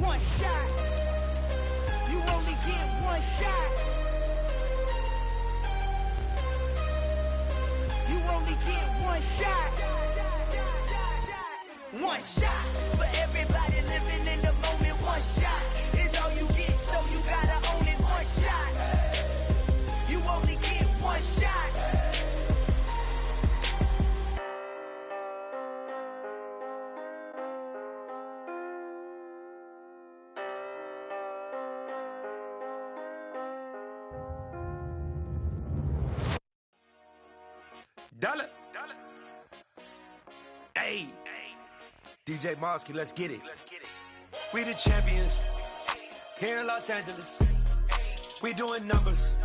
one shot. You only get one shot. You only get one shot. One shot for everybody living in the moment. One shot is all you get, so you gotta own it. One shot. You only get one shot. Dollar. Hey, DJ Mosky, let's get it. We the champions here in Los Angeles. We doing numbers.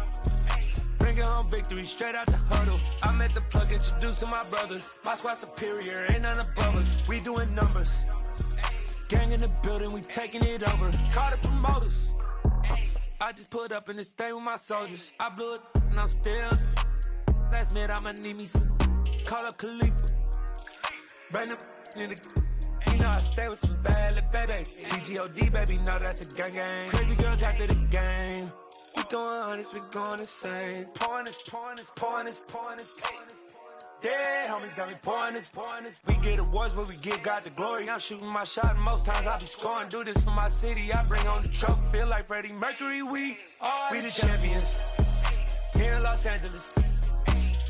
Bringing home victory straight out the huddle. I'm at the plug, introduced to my brother. My squad superior, ain't none above us. We doing numbers. Gang in the building, we taking it over. Call the promoters. I just put up in this thing with my soldiers. I blew it and I'm still. Last minute I'ma need me some. Call up Khalifa. Bring them in the. You know I stay with some bad little baby. TGOD baby, know that's a gang gang. Crazy girls after the game. We doing hundreds, we going insane. Pouring this. Yeah, homies got me pouring this. We get awards, but we give God the glory. I'm shooting my shot, and most times I be scoring. Do this for my city, I bring on the trophy. Feel like Freddie Mercury, we the champions here in Los Angeles.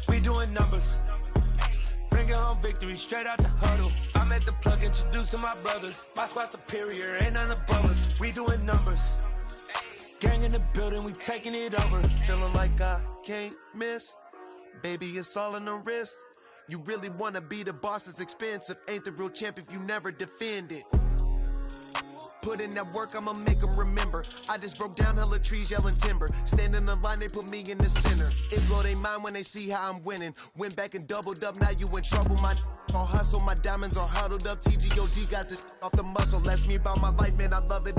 We doing numbers. Bringing home victory straight out the huddle. I'm at the plug, introduced to my brother. My squad superior, ain't none above us. We doing numbers. Gang in the building, we taking it over. Feeling like I can't miss. Baby, it's all in the wrist. You really wanna be the boss, it's expensive. Ain't the real champ if you never defend it. Put in that work, I'ma make them remember. I just broke down hella trees, yelling timber. Stand in the line, they put me in the center. It blow they mind when they see how I'm winning. Went back and doubled up, now you in trouble. My all hustle, my diamonds are huddled up. TGOD got this off the muscle. Ask me about my life, man, I love it.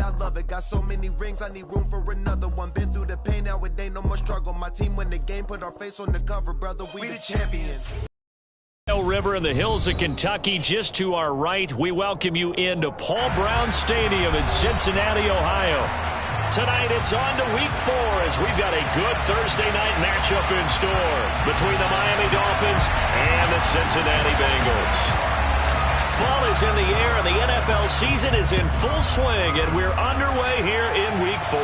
Got so many rings, I need room for another one. Been through the pain, now it ain't no more struggle. My team win the game, put our face on the cover, brother. We the champions. River in the hills of Kentucky, just to our right. We welcome you into Paul Brown Stadium in Cincinnati, Ohio. Tonight it's on to week 4 as we've got a good Thursday night matchup in store between the Miami Dolphins and the Cincinnati Bengals. Fall is in the air and the NFL season is in full swing, and we're underway here in week 4.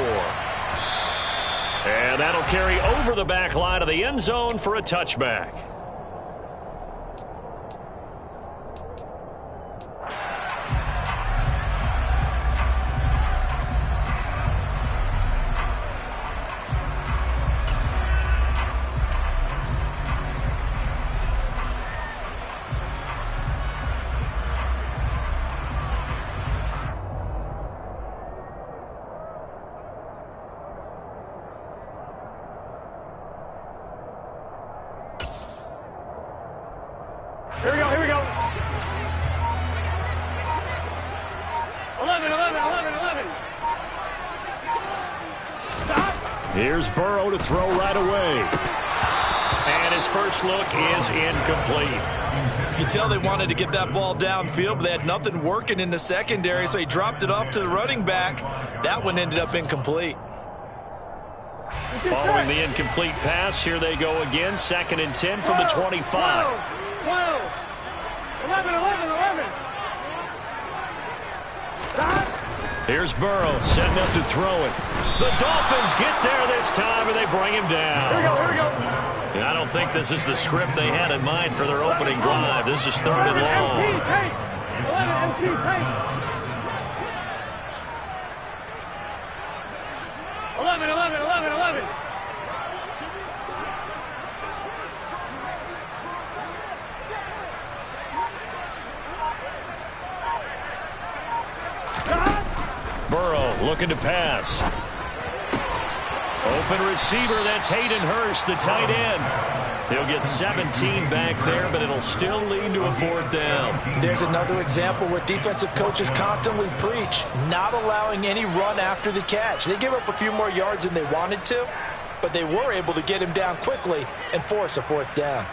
And that'll carry over the back line of the end zone for a touchback. Here we go. 11. Stop. Here's Burrow to throw right away. And his first look is incomplete. You can tell they wanted to get that ball downfield, but they had nothing working in the secondary, so he dropped it off to the running back. That one ended up incomplete. Following the incomplete pass, here they go again. 2nd and 10 from the 25. 12. 11. Stop. Here's Burrow setting up to throw it. The Dolphins get there this time, and they bring him down. Here we go. And I don't think this is the script they had in mind for their opening drive. This is 3rd and long. 11 MT, take. 11. Burrow looking to pass. Open receiver, that's Hayden Hurst, the tight end. He'll get 17 back there, but it'll still lead to a 4th down. There's another example where defensive coaches constantly preach, not allowing any run after the catch. They gave up a few more yards than they wanted to, but they were able to get him down quickly and force a 4th down.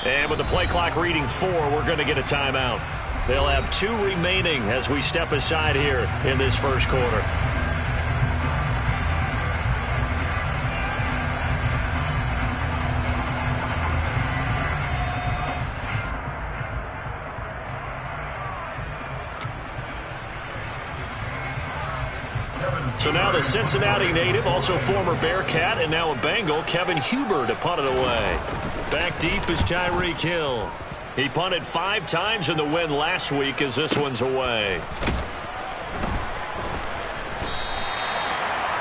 And with the play clock reading 4, we're going to get a timeout. They'll have 2 remaining as we step aside here in this first quarter. So now the Cincinnati native, also former Bearcat, and now a Bengal, Kevin Huber, to punt it away. Back deep is Tyreek Hill. He punted 5 times in the win last week as this one's away.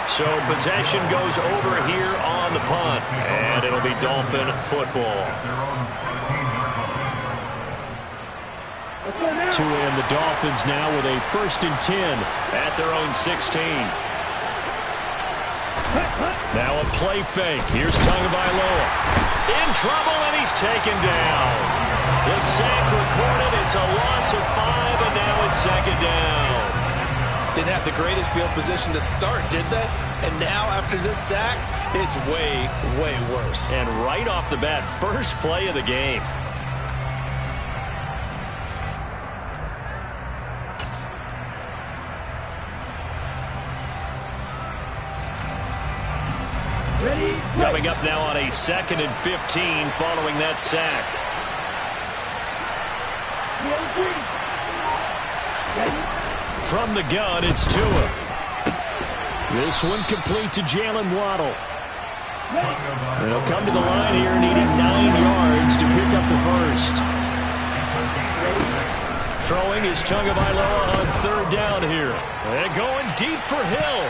So possession goes over here on the punt, and it'll be Dolphin football. To end the Dolphins now with a 1st and 10 at their own 16. Now a play fake. Here's Tagovailoa. In trouble, and he's taken down. The sack recorded. It's a loss of 5, and now it's 2nd down. Didn't have the greatest field position to start, did they? And now after this sack, it's way, way worse. And right off the bat, first play of the game. Coming up now on a 2nd and 15 following that sack. From the gun, it's Tua. This one complete to Jalen Waddle. They'll come to the line here needing 9 yards to pick up the first. Throwing is Tagovailoa on 3rd down here. And going deep for Hill.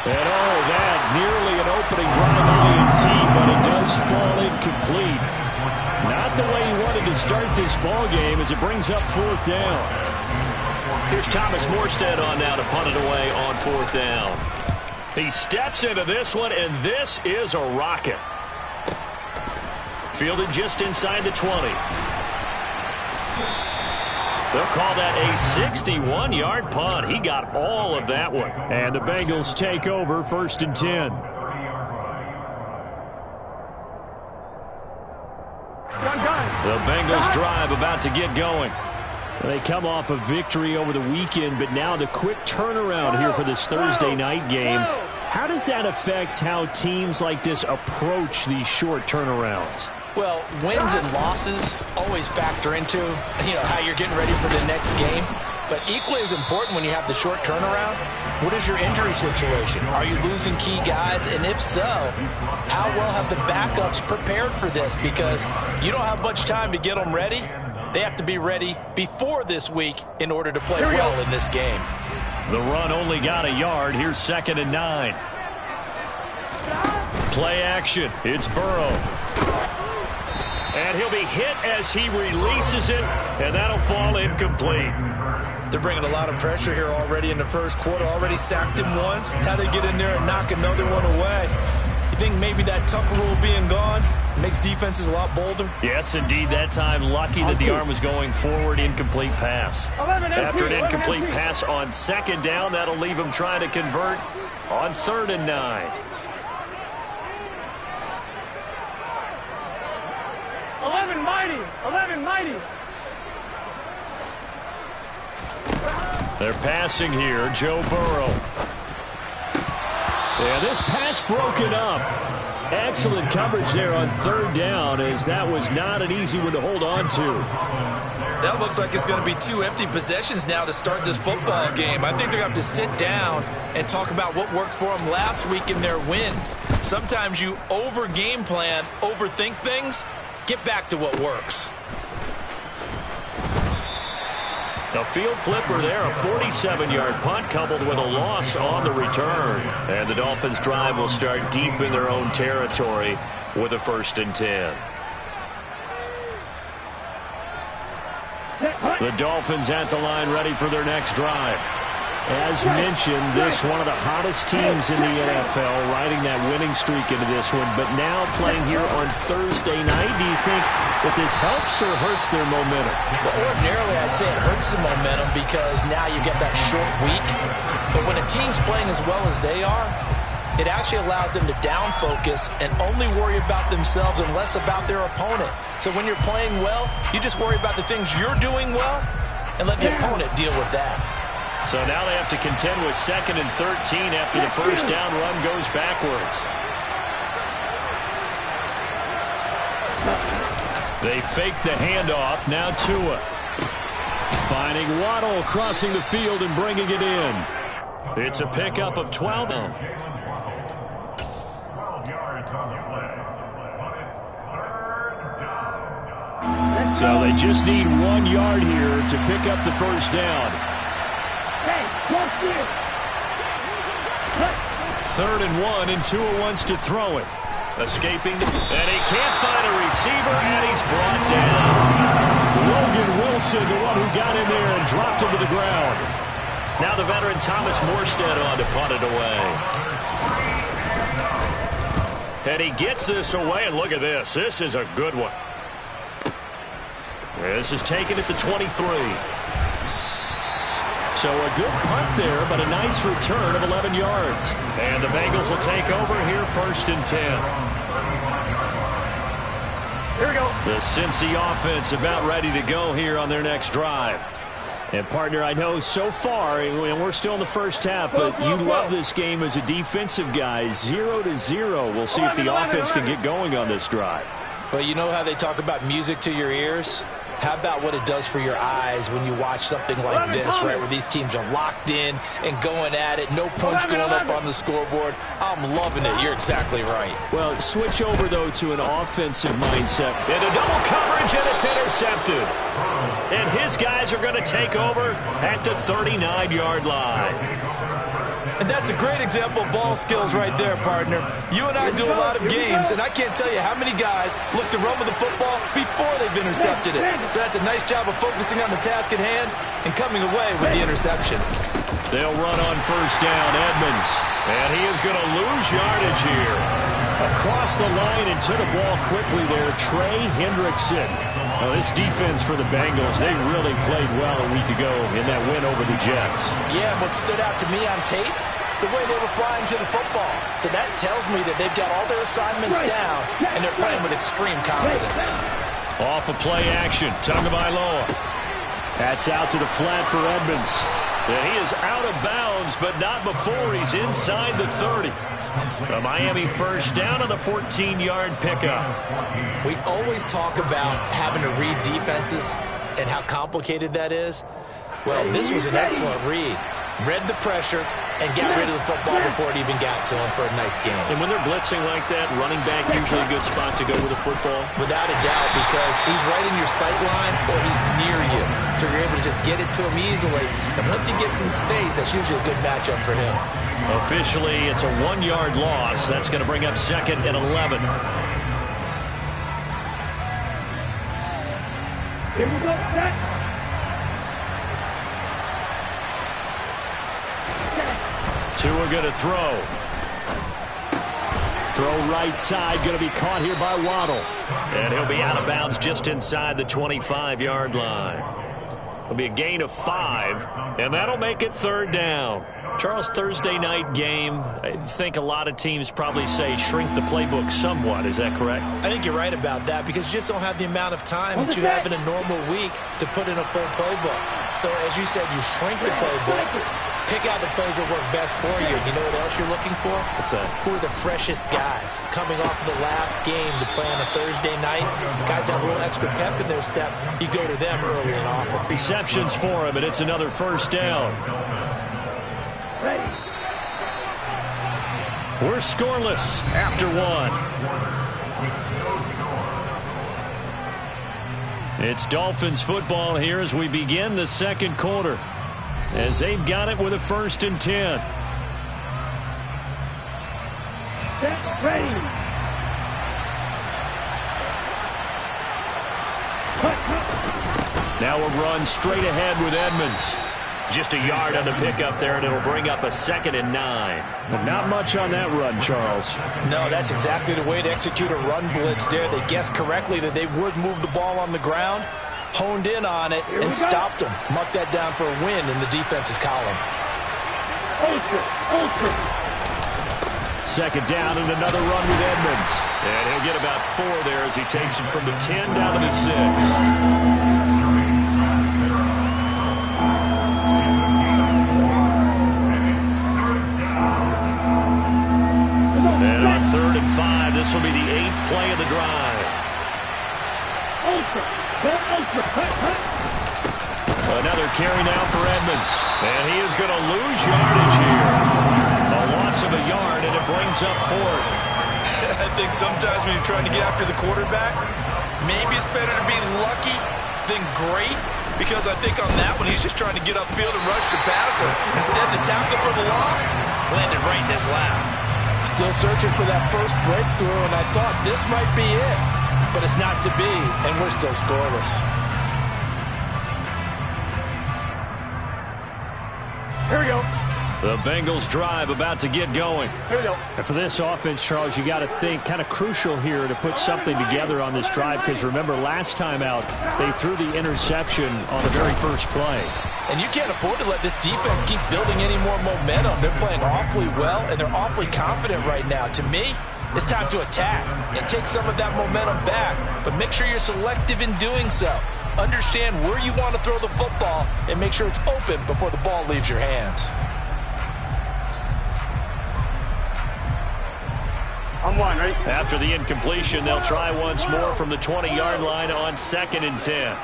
And oh, that nearly an opening drive INT, but it does fall incomplete. Not the way he wanted to start this ball game as it brings up 4th down. Here's Thomas Morstead on now to punt it away on 4th down. He steps into this one, and this is a rocket. Fielded just inside the 20. They'll call that a 61-yard punt. He got all of that one. And the Bengals take over 1st and 10. The Bengals drive about to get going. They come off a victory over the weekend, but now the quick turnaround here for this Thursday night game. How does that affect how teams like this approach these short turnarounds? Well, wins and losses always factor into, how you're getting ready for the next game. But equally as important when you have the short turnaround, what is your injury situation? Are you losing key guys? And if so, how well have the backups prepared for this? Because you don't have much time to get them ready. They have to be ready before this week in order to play well in this game. The run only got a yard. Here's 2nd and 9. Play action. It's Burrow. And he'll be hit as he releases it, and that'll fall incomplete. They're bringing a lot of pressure here already in the first quarter. Already sacked him once. Had to get in there and knock another one away. You think maybe that Tucker rule being gone makes defenses a lot bolder? Yes, indeed. That time, lucky that the arm was going forward. Incomplete pass. After an incomplete pass on 2nd down, that'll leave him trying to convert on 3rd and 9. 11 mighty. They're passing here. Joe Burrow. Yeah, this pass broken up. Excellent coverage there on 3rd down, as that was not an easy one to hold on to. That looks like it's going to be 2 empty possessions now to start this football game. I think they're going to have to sit down and talk about what worked for them last week in their win. Sometimes you over-game plan, overthink things. Get back to what works. A field flipper there, a 47-yard punt coupled with a loss on the return. And the Dolphins drive will start deep in their own territory with a 1st and 10. The Dolphins at the line ready for their next drive. As mentioned, this one of the hottest teams in the NFL, riding that winning streak into this one, but now playing here on Thursday night. Do you think that this helps or hurts their momentum? Well, ordinarily, I'd say it hurts the momentum because now you get that short week. But when a team's playing as well as they are, it actually allows them to down focus and only worry about themselves and less about their opponent. So when you're playing well, you just worry about the things you're doing well and let the opponent deal with that. So now they have to contend with 2nd and 13 after the first down run goes backwards. They fake the handoff. Now Tua. Finding Waddle crossing the field and bringing it in. It's a pickup of 12. So they just need 1 yard here to pick up the first down. 3rd and 1, and Tua wants to throw it. Escaping, and he can't find a receiver, and he's brought down. Logan Wilson, the one who got in there and dropped him to the ground. Now the veteran Thomas Morstead on to punt it away. And he gets this away, and look at this. This is a good one. This is taken at the 23. So a good punt there, but a nice return of 11 yards. And the Bengals will take over here 1st and 10. Here we go. The Cincy offense about ready to go here on their next drive. And, partner, I know so far, and we're still in the first half, but you love this game as a defensive guy. 0-0. We'll see if the offense can get going on this drive. Well, you know how they talk about music to your ears? How about what it does for your eyes when you watch something like this, right, where these teams are locked in and going at it, no points going up on the scoreboard? I'm loving it. You're exactly right. Well, switch over, though, to an offensive mindset. Into double coverage, and it's intercepted. And his guys are going to take over at the 39-yard line. And that's a great example of ball skills right there, partner. You and I do a lot of games, and I can't tell you how many guys look to run with the football before they've intercepted it. So that's a nice job of focusing on the task at hand and coming away with the interception. They'll run on first down, Edmonds. And he is going to lose yardage here. Across the line and to the ball quickly there, Trey Hendrickson. Oh, this defense for the Bengals, they really played well a week ago in that win over the Jets. Yeah, and what stood out to me on tape, the way they were flying to the football. So that tells me that they've got all their assignments down, and they're playing with extreme confidence. Off of play action, Tagovailoa. That's out to the flat for Edmonds. And he is out of bounds, but not before he's inside the 30. A Miami first down on the 14-yard pickup. We always talk about having to read defenses and how complicated that is. Well, this was an excellent read. Read the pressure and got rid of the football before it even got to him for a nice game. And when they're blitzing like that, running back usually a good spot to go with the football? Without a doubt, because he's right in your sight line or he's near you. So you're able to just get it to him easily. And once he gets in space, that's usually a good matchup for him. Officially, it's a 1-yard loss. That's going to bring up 2nd and 11. Here we go. Set. Tua going to throw. Throw right side, going to be caught here by Waddle. And he'll be out of bounds just inside the 25-yard line. It'll be a gain of 5, and that'll make it 3rd down. Charles, Thursday night game, I think a lot of teams probably say shrink the playbook somewhat. Is that correct? I think you're right about that because you just don't have the amount of time that you have in a normal week to put in a full playbook. So, as you said, you shrink the playbook, pick out the plays that work best for you. You know what else you're looking for? What's that? Who are the freshest guys coming off of the last game to play on a Thursday night? Guys have a little extra pep in their step. You go to them early and often. Receptions for him, and it's another first down. We're scoreless after 1. It's Dolphins football here as we begin the second quarter. As they've got it with a 1st and 10. Set. Ready. Now a run straight ahead with Edmonds. Just a yard on the pickup there, and it'll bring up a 2nd and 9. But not much on that run, Charles. No, that's exactly the way to execute a run blitz there. They guessed correctly that they would move the ball on the ground, honed in on it, and stopped them. Mark that down for a win in the defense's column. Ultra. second down and another run with Edmonds. And he'll get about 4 there as he takes it from the 10 down to the 6. And on 3rd and 5, this will be the 8th play of the drive. Another carry now for Edmonds. And he is going to lose yardage here. A loss of a yard, and it brings up 4th. I think sometimes when you're trying to get after the quarterback, maybe it's better to be lucky than great. Because I think on that one, he's just trying to get upfield and rush the passer. Instead, the tackle for the loss landed right in his lap. Still searching for that first breakthrough, and I thought this might be it. But it's not to be, and we're still scoreless. Here we go. The Bengals drive about to get going. Here we go. And for this offense, Charles, you got to think kind of crucial here to put something together on this drive, because remember last time out they threw the interception on the very first play. And you can't afford to let this defense keep building any more momentum. They're playing awfully well, and they're awfully confident right now. To me, it's time to attack and take some of that momentum back, but make sure you're selective in doing so. Understand where you want to throw the football and make sure it's open before the ball leaves your hands. I'm one, ready? After the incompletion, they'll try once more from the 20-yard line on 2nd and 10.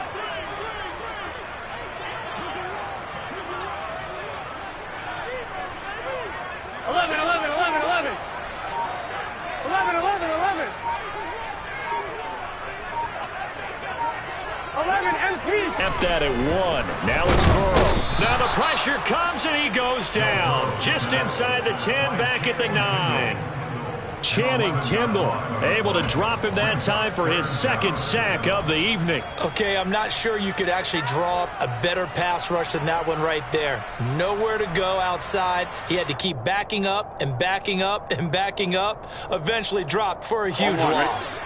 Kept that at 1. Now it's Burrow. Now the pressure comes and he goes down. Just inside the 10, back at the 9. Channing Tindall able to drop him that time for his 2nd sack of the evening. Okay, I'm not sure you could actually draw up a better pass rush than that one right there. Nowhere to go outside. He had to keep backing up and backing up and backing up. Eventually dropped for a huge loss.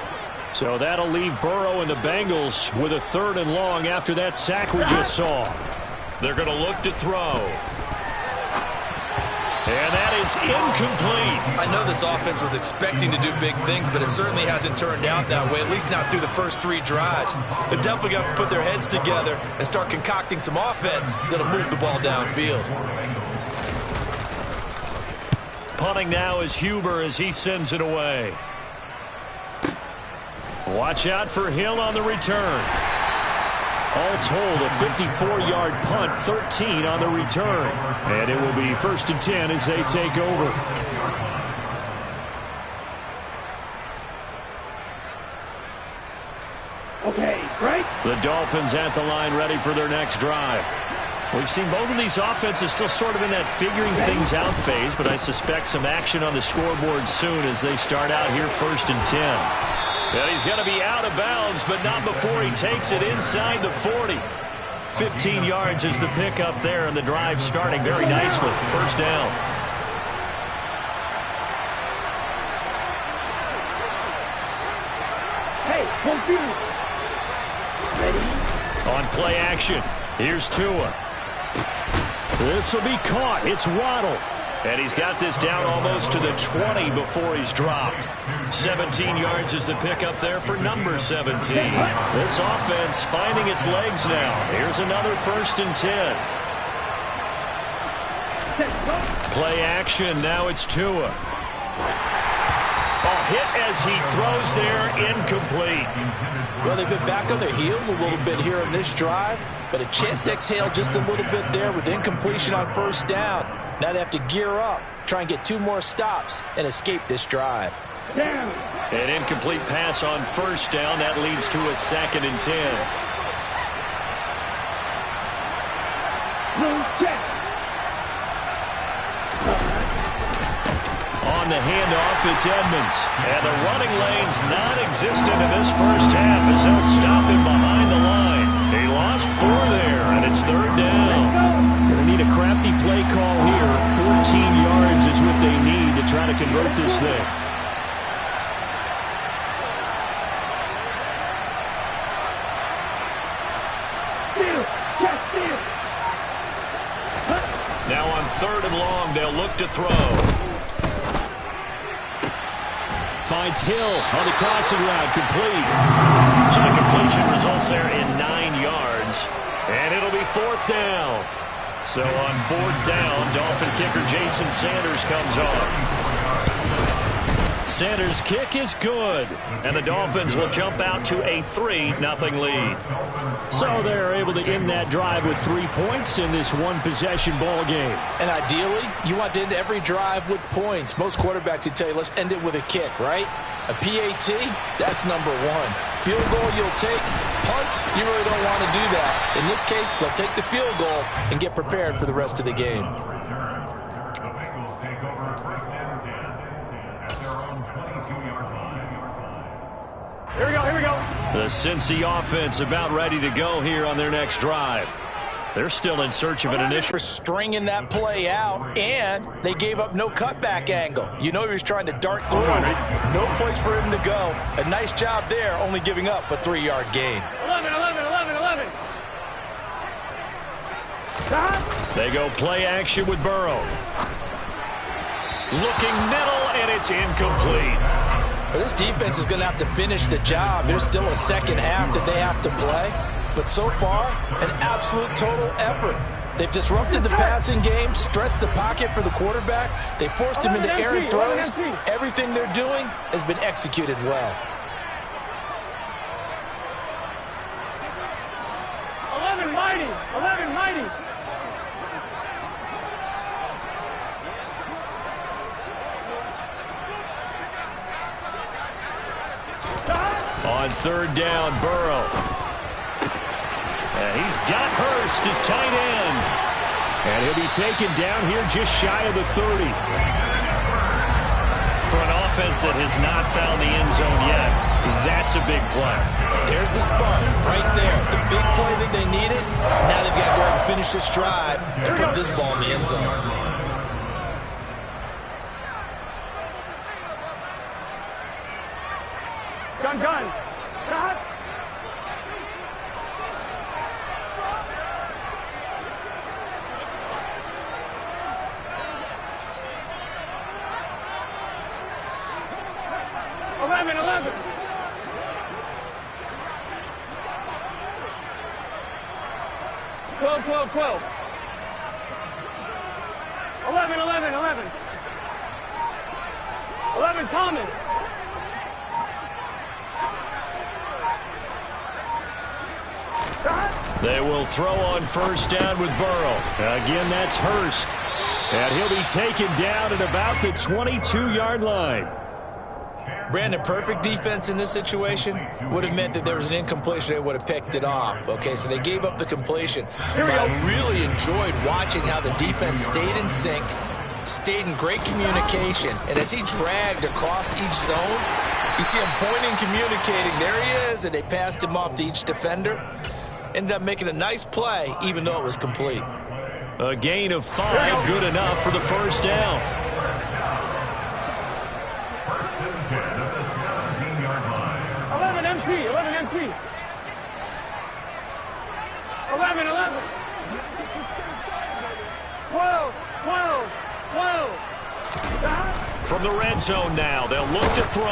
So that'll leave Burrow and the Bengals with a 3rd and long after that sack we just saw. They're going to look to throw. And that is incomplete. I know this offense was expecting to do big things, but it certainly hasn't turned out that way, at least not through the first 3 drives. They're definitely going to have to put their heads together and start concocting some offense that'll move the ball downfield. Punting now is Huber as he sends it away. Watch out for Hill on the return. All told, a 54-yard punt, 13 on the return. And it will be 1st and 10 as they take over. Okay, right? The Dolphins at the line ready for their next drive. We've seen both of these offenses still sort of in that figuring things out phase, but I suspect some action on the scoreboard soon as they start out here 1st and 10. And he's going to be out of bounds, but not before he takes it inside the 40. 15 yards is the pickup there, and the drive starting very nicely. 1st down. Hey, confused. Ready? On play action, here's Tua. This will be caught. It's Waddle. And he's got this down almost to the 20 before he's dropped. 17 yards is the pickup there for number 17. This offense finding its legs now. Here's another 1st and 10. Play action. Now it's Tua. A hit as he throws there, incomplete. Well, they've been back on their heels a little bit here in this drive, but a chance to exhale just a little bit there with incompletion on 1st down. Now they have to gear up, try and get 2 more stops, and escape this drive. An incomplete pass on 1st down. That leads to a 2nd and 10. Check. On the handoff, it's Edmonds. And the running lane's non-existent in this first half as they'll stop him behind the line. He lost 4 there, and it's 3rd down. Going to need a crafty play call here. 14 yards is what they need to try to convert this thing. Now on 3rd and long, they'll look to throw. Finds Hill on the crossing route, complete. So the completion results there in 9 yards. And it'll be 4th down. So on 4th down, Dolphin kicker Jason Sanders comes on. Sanders' kick is good, and the Dolphins will jump out to a 3-0 lead. So they're able to end that drive with 3 points in this one-possession ball game. And ideally, you want to end every drive with points. Most quarterbacks would tell you, let's end it with a kick, right? A PAT, that's number 1. Field goal you'll take. Punts, you really don't want to do that. In this case, they'll take the field goal and get prepared for the rest of the game. Here we go, here we go. The Cincy offense about ready to go here on their next drive. They're still in search of an initial. Stringing that play out, and they gave up no cutback angle. You know he was trying to dart through. No place for him to go. A nice job there, only giving up a 3-yard gain. 11. They go play action with Burrow. Looking middle, and it's incomplete. Well, this defense is going to have to finish the job. There's still a second half that they have to play. But so far, an absolute total effort. They've disrupted the passing game, stressed the pocket for the quarterback. They forced him into errant throws. Everything they're doing has been executed well. 11 mighty. On 3rd down, Burrow. And he's got Hurst, his tight end. And he'll be taken down here just shy of the 30. For an offense that has not found the end zone yet, that's a big play. There's the spark right there. The big play that they needed. Now they've got to go ahead and finish this drive and put this ball in the end zone. Gun. Stop. Eleven. 12. 11, Thomas. They will throw on 1st down with Burrow. Again, that's Hurst. And he'll be taken down at about the 22-yard line. Brandon, perfect defense in this situation would have meant that there was an incompletion. They would have picked it off. Okay, so they gave up the completion. But I really enjoyed watching how the defense stayed in sync, stayed in great communication. And as he dragged across each zone, you see him pointing, communicating. There he is, and they passed him off to each defender. Ended up making a nice play, even though it was complete. A gain of 5, good enough for the 1st down. 11 MT. 11. 12. From the red zone now, they'll look to throw.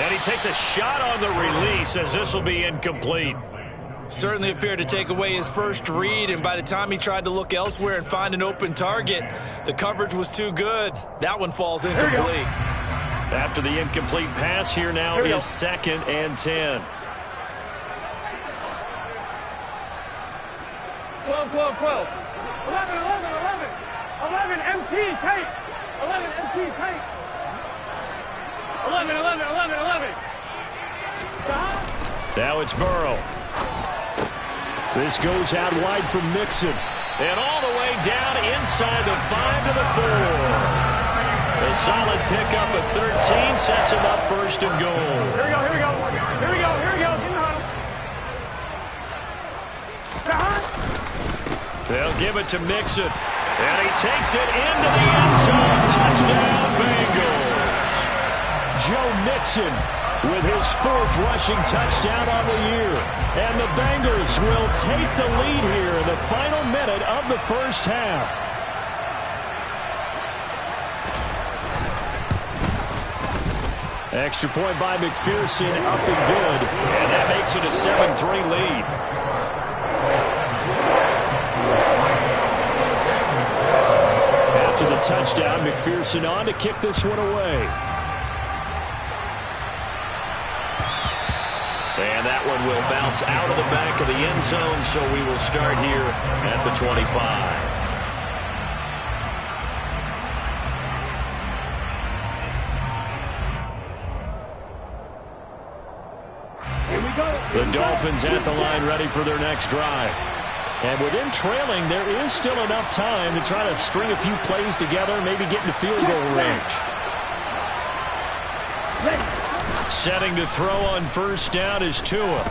And he takes a shot on the release as this will be incomplete. Certainly appeared to take away his first read, and by the time he tried to look elsewhere and find an open target, the coverage was too good. That one falls incomplete. After the incomplete pass, here now is 2nd and 10. 12. 11 MT tight. 11 MT tight. 11. Stop. Now it's Burrow. This goes out wide from Mixon. And all the way down inside the 5 to the 4. A solid pickup at 13 sets him up 1st and goal. Here we go. They'll give it to Mixon. And he takes it into the end zone. Touchdown, Bengals. Joe Mixon with his 4th rushing touchdown on the year. And the Bengals will take the lead here in the final minute of the 1st half. Extra point by McPherson, up and good. And that makes it a 7-3 lead. After the touchdown, McPherson on to kick this one away. And that one will bounce out of the back of the end zone, so we will start here at the 25. The Dolphins at the line ready for their next drive. And within trailing, there is still enough time to try to string a few plays together, maybe get into field goal range. Setting to throw on first down is Tua.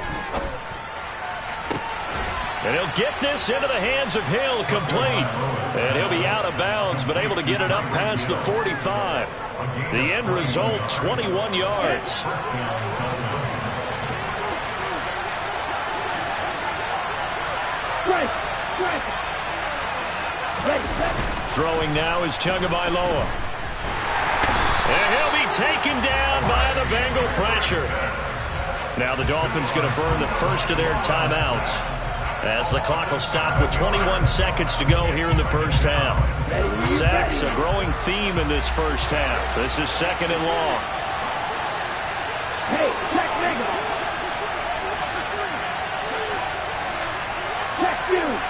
And he'll get this into the hands of Hill, complete. And he'll be out of bounds, but able to get it up past the 45. The end result, 21 yards. Throwing now is Tagovailoa. And he'll be taken down by the Bengal pressure. Now the Dolphins going to burn the first of their timeouts as the clock will stop with 21 seconds to go here in the first half. Sacks, a growing theme in this first half. This is second and long. Hey, check Bengal. Check you.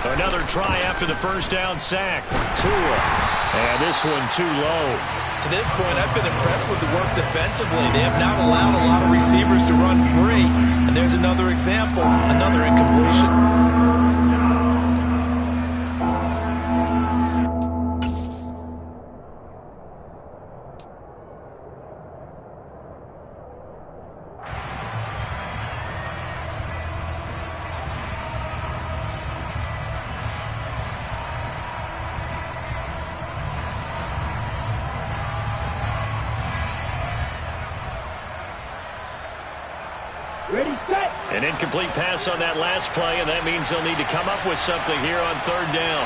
Another try after the first down sack. Tua. And this one too low. To this point, I've been impressed with the work defensively. They have not allowed a lot of receivers to run free. And there's another example, another incompletion. An incomplete pass on that last play, and that means they'll need to come up with something here on third down.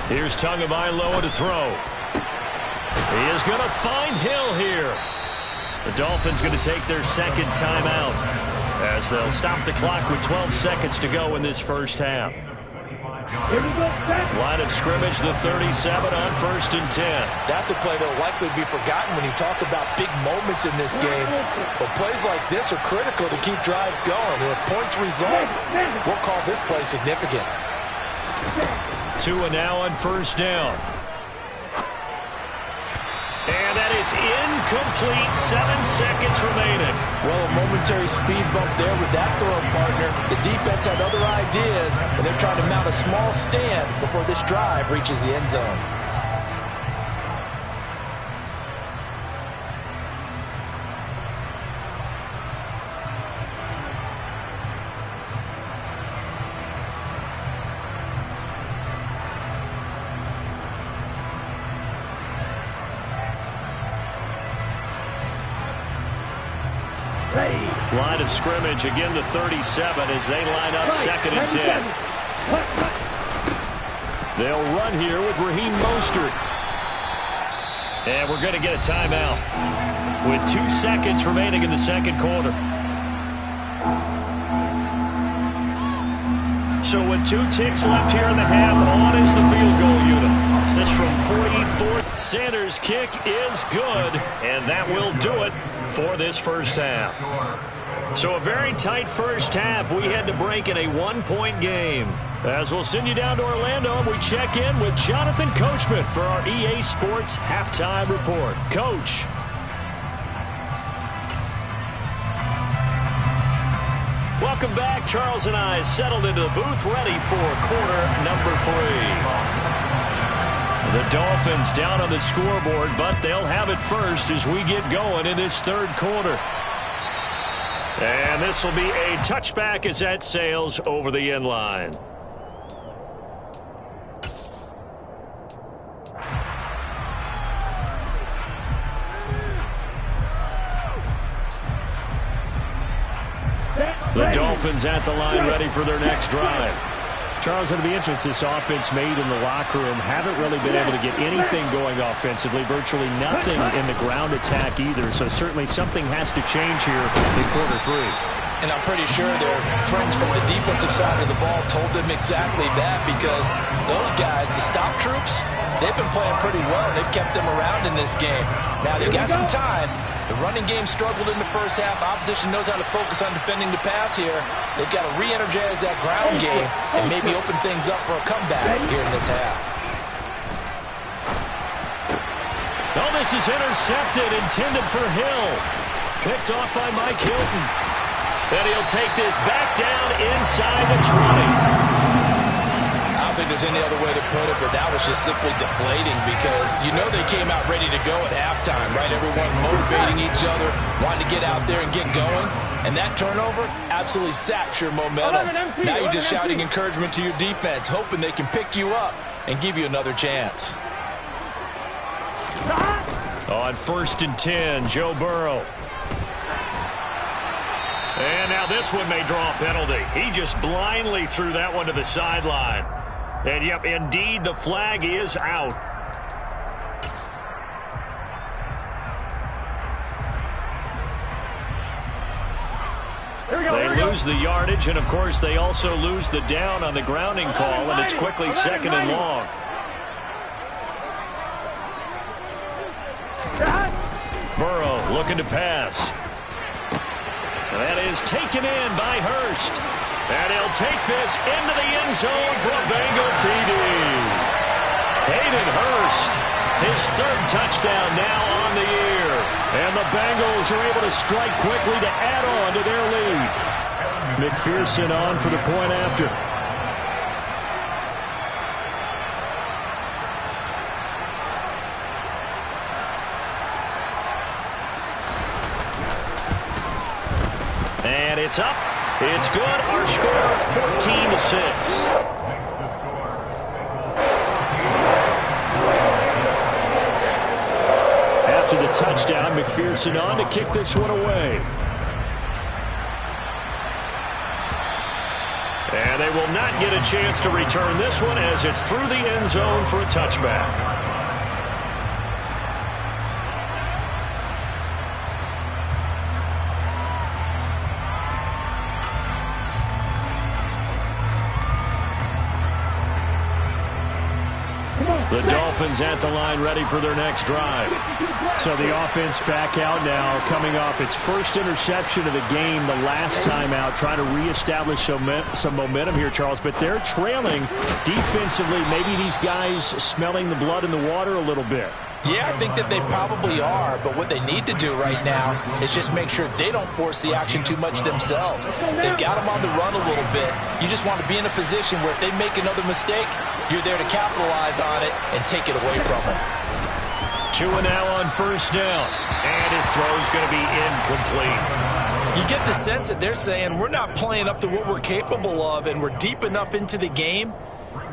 Here's Tagovailoa to throw. He is going to find Hill here. The Dolphins going to take their second timeout as they'll stop the clock with 12 seconds to go in this first half. Line of scrimmage, the 37 on first and 10. That's a play that will likely be forgotten when you talk about big moments in this game. But plays like this are critical to keep drives going. And if points result, we'll call this play significant. Tua now on first down. And that is incomplete. 7 seconds remaining. Well, a momentary speed bump there with that throw partner. The defense had other ideas, and they're trying to mount a small stand before this drive reaches the end zone. Line of scrimmage, again the 37 as they line up second and 10. They'll run here with Raheem Mostert. And we're going to get a timeout with 2 seconds remaining in the second quarter. So with 2 ticks left here in the half, on is the field goal unit. This from 44. Sanders' kick is good, and that will do it for this first half. So a very tight first half. We had to break in a 1-point game. As we'll send you down to Orlando, and we check in with Jonathan Coachman for our EA Sports Halftime Report. Coach. Welcome back. Charles and I settled into the booth ready for quarter number 3. The Dolphins down on the scoreboard, but they'll have it first as we get going in this third quarter. And this will be a touchback as that sails over the end line. The Dolphins at the line ready for their next drive. Charles, it'll be interesting. This offense made in the locker room haven't really been able to get anything going offensively, virtually nothing in the ground attack either. So certainly something has to change here in quarter 3. And I'm pretty sure their friends from the defensive side of the ball told them exactly that, because those guys, the stop troops, they've been playing pretty well. They've kept them around in this game. Now, they got some time. The running game struggled in the first half. Opposition knows how to focus on defending the pass here. They've got to re-energize that ground game and maybe open things up for a comeback here in this half. Oh, this is intercepted, intended for Hill. Picked off by Mike Hilton. And he'll take this back down inside the 20. I don't think there's any other way to put it, but that was just simply deflating, because you know they came out ready to go at halftime, right? Everyone motivating each other, wanting to get out there and get going. And that turnover absolutely saps your momentum. Now you're just shouting encouragement to your defense, hoping they can pick you up and give you another chance. On 1st and 10, Joe Burrow. And now this one may draw a penalty. He just blindly threw that one to the sideline. And, yep, indeed, the flag is out. They lose the yardage, and, of course, they also lose the down on the grounding call, and it's quickly 2nd and long. Burrow looking to pass. That is taken in by Hurst. And he'll take this into the end zone for a Bengal TD. Hayden Hurst, his 3rd touchdown now on the year. And the Bengals are able to strike quickly to add on to their lead. McPherson on for the point after. And it's up. It's good. Our score, 14-6. After the touchdown, McPherson on to kick this one away. And they will not get a chance to return this one, as it's through the end zone for a touchback. The Dolphins at the line ready for their next drive. So the offense back out now, coming off its first interception of the game the last time out, trying to reestablish some momentum here, Charles. But they're trailing defensively. Maybe these guys smelling the blood in the water a little bit. Yeah, I think that they probably are, but what they need to do right now is just make sure they don't force the action too much themselves. They've got them on the run a little bit. You just want to be in a position where if they make another mistake, you're there to capitalize on it and take it away from them. Tua now on 1st down, and his throw's going to be incomplete. You get the sense that they're saying we're not playing up to what we're capable of, and we're deep enough into the game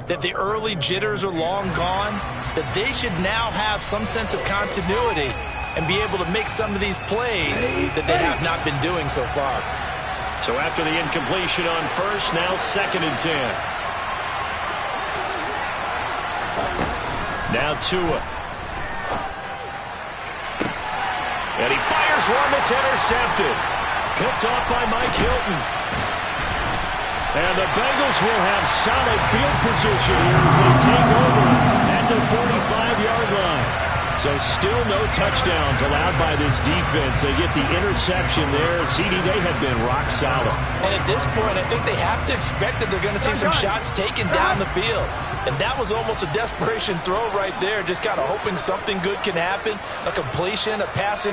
that the early jitters are long gone, that they should now have some sense of continuity and be able to make some of these plays that they have not been doing so far. So after the incompletion on 1st, now 2nd and 10. Now Tua. And he fires one that's intercepted. Picked off by Mike Hilton. And the Bengals will have solid field position here as they take over at the 45-yard line. So still no touchdowns allowed by this defense. They get the interception there. CD, they have been rock solid. And at this point, I think they have to expect that they're going to see some shots taken down the field. And that was almost a desperation throw right there, just kind of hoping something good can happen, a completion, a pass